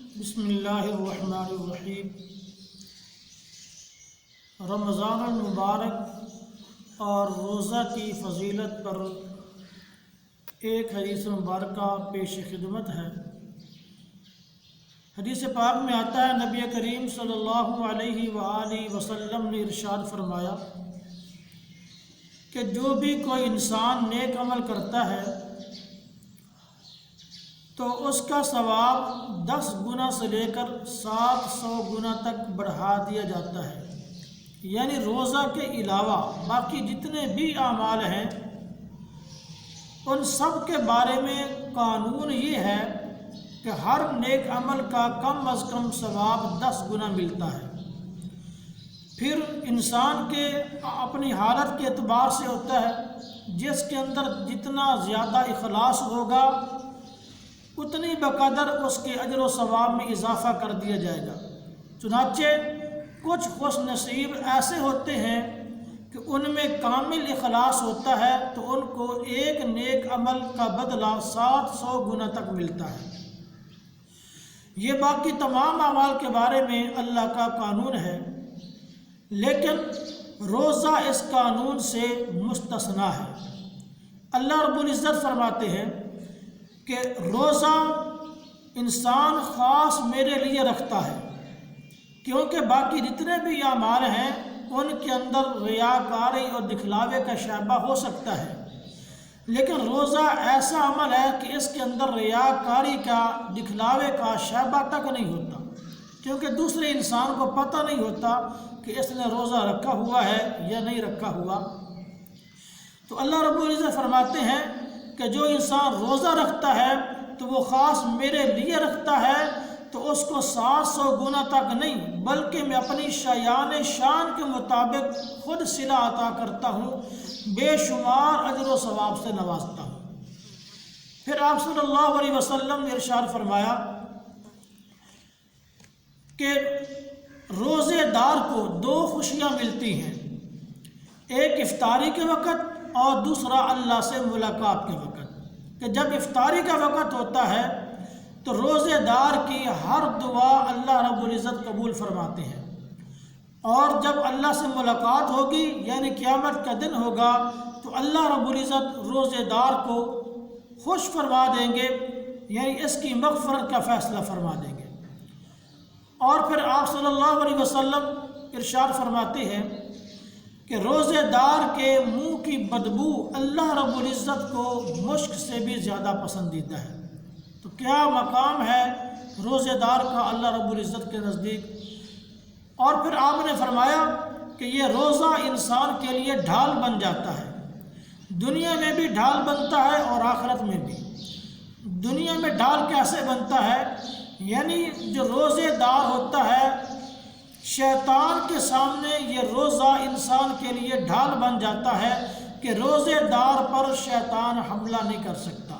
بسم اللہ الرحمن الرحیم۔ رمضان المبارک اور روزہ کی فضیلت پر ایک حدیث مبارکہ پیش خدمت ہے۔ حدیث پاک میں آتا ہے، نبی کریم صلی اللہ علیہ وآلہ وسلم نے ارشاد فرمایا کہ جو بھی کوئی انسان نیک عمل کرتا ہے تو اس کا ثواب 10 گنا سے لے کر 700 گنا تک بڑھا دیا جاتا ہے۔ یعنی روزہ کے علاوہ باقی جتنے بھی اعمال ہیں ان سب کے بارے میں قانون یہ ہے کہ ہر نیک عمل کا کم از کم ثواب 10 گنا ملتا ہے۔ پھر انسان کے اپنی حالت کے اعتبار سے ہوتا ہے، جس کے اندر جتنا زیادہ اخلاص ہوگا اتنی بقدر اس کے اجر و ثواب میں اضافہ کر دیا جائے گا۔ چنانچہ کچھ خوش نصیب ایسے ہوتے ہیں کہ ان میں کامل اخلاص ہوتا ہے تو ان کو ایک نیک عمل کا بدلہ 700 گنا تک ملتا ہے۔ یہ باقی تمام اعمال کے بارے میں اللہ کا قانون ہے، لیکن روزہ اس قانون سے مستثنیٰ ہے۔ اللہ رب العزت فرماتے ہیں کہ روزہ انسان خاص میرے لیے رکھتا ہے، کیونکہ باقی جتنے بھی اعمال ہیں ان کے اندر ریاکاری اور دکھلاوے کا شائبہ ہو سکتا ہے، لیکن روزہ ایسا عمل ہے کہ اس کے اندر ریاکاری کا دکھلاوے کا شائبہ تک نہیں ہوتا، کیونکہ دوسرے انسان کو پتہ نہیں ہوتا کہ اس نے روزہ رکھا ہوا ہے یا نہیں رکھا ہوا۔ تو اللہ رب العزت فرماتے ہیں کہ جو انسان روزہ رکھتا ہے تو وہ خاص میرے لیے رکھتا ہے، تو اس کو 700 گنا تک نہیں بلکہ میں اپنی شان کے مطابق خود صلہ عطا کرتا ہوں، بے شمار اجر و ثواب سے نوازتا ہوں۔ پھر آپ صلی اللہ علیہ وسلم نے ارشاد فرمایا کہ روزے دار کو 2 خوشیاں ملتی ہیں، ایک افطاری کے وقت اور دوسرا اللہ سے ملاقات کے وقت، کہ جب افطاری کا وقت ہوتا ہے تو روزے دار کی ہر دعا اللہ رب العزت قبول فرماتے ہیں، اور جب اللہ سے ملاقات ہوگی یعنی قیامت کا دن ہوگا تو اللہ رب العزت روزے دار کو خوش فرما دیں گے، یعنی اس کی مغفرت کا فیصلہ فرما دیں گے۔ اور پھر آپ صلی اللہ علیہ وسلم ارشاد فرماتے ہیں کہ روزے دار کے منہ کی بدبو اللہ رب العزت کو مشک سے بھی زیادہ پسندیدہ ہے۔ تو کیا مقام ہے روزے دار کا اللہ رب العزت کے نزدیک۔ اور پھر آپ نے فرمایا کہ یہ روزہ انسان کے لیے ڈھال بن جاتا ہے، دنیا میں بھی ڈھال بنتا ہے اور آخرت میں بھی۔ دنیا میں ڈھال کیسے بنتا ہے؟ یعنی جو روزے دار ہوتا ہے شیطان کے سامنے یہ روزہ انسان کے لیے ڈھال بن جاتا ہے کہ روزے دار پر شیطان حملہ نہیں کر سکتا۔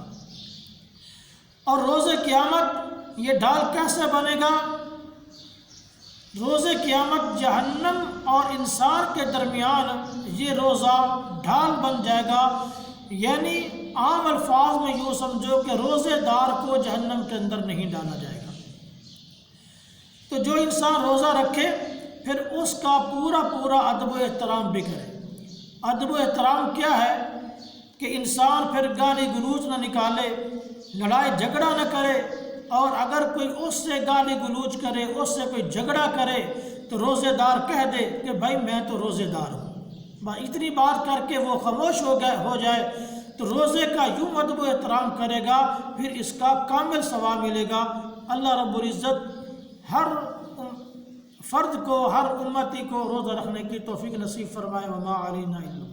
اور روزے قیامت یہ ڈھال کیسے بنے گا؟ روزے قیامت جہنم اور انسان کے درمیان یہ روزہ ڈھال بن جائے گا، یعنی عام الفاظ میں یوں سمجھو کہ روزے دار کو جہنم کے اندر نہیں ڈالا جائے گا۔ تو جو انسان روزہ رکھے پھر اس کا پورا ادب و احترام بھی کرے۔ ادب و احترام کیا ہے؟ کہ انسان پھر گالی گلوچ نہ نکالے، لڑائی جھگڑا نہ کرے، اور اگر کوئی اس سے گالی گلوچ کرے، اس سے کوئی جھگڑا کرے تو روزے دار کہہ دے کہ بھائی میں تو روزے دار ہوں، اتنی بات کر کے وہ خاموش ہو جائے تو روزے کا یوں ادب و احترام کرے گا، پھر اس کا کامل ثواب ملے گا۔ اللہ رب العزت ہر فرد کو، ہر امتی کو روزہ رکھنے کی توفیق نصیب فرمائے۔ وما علینا الا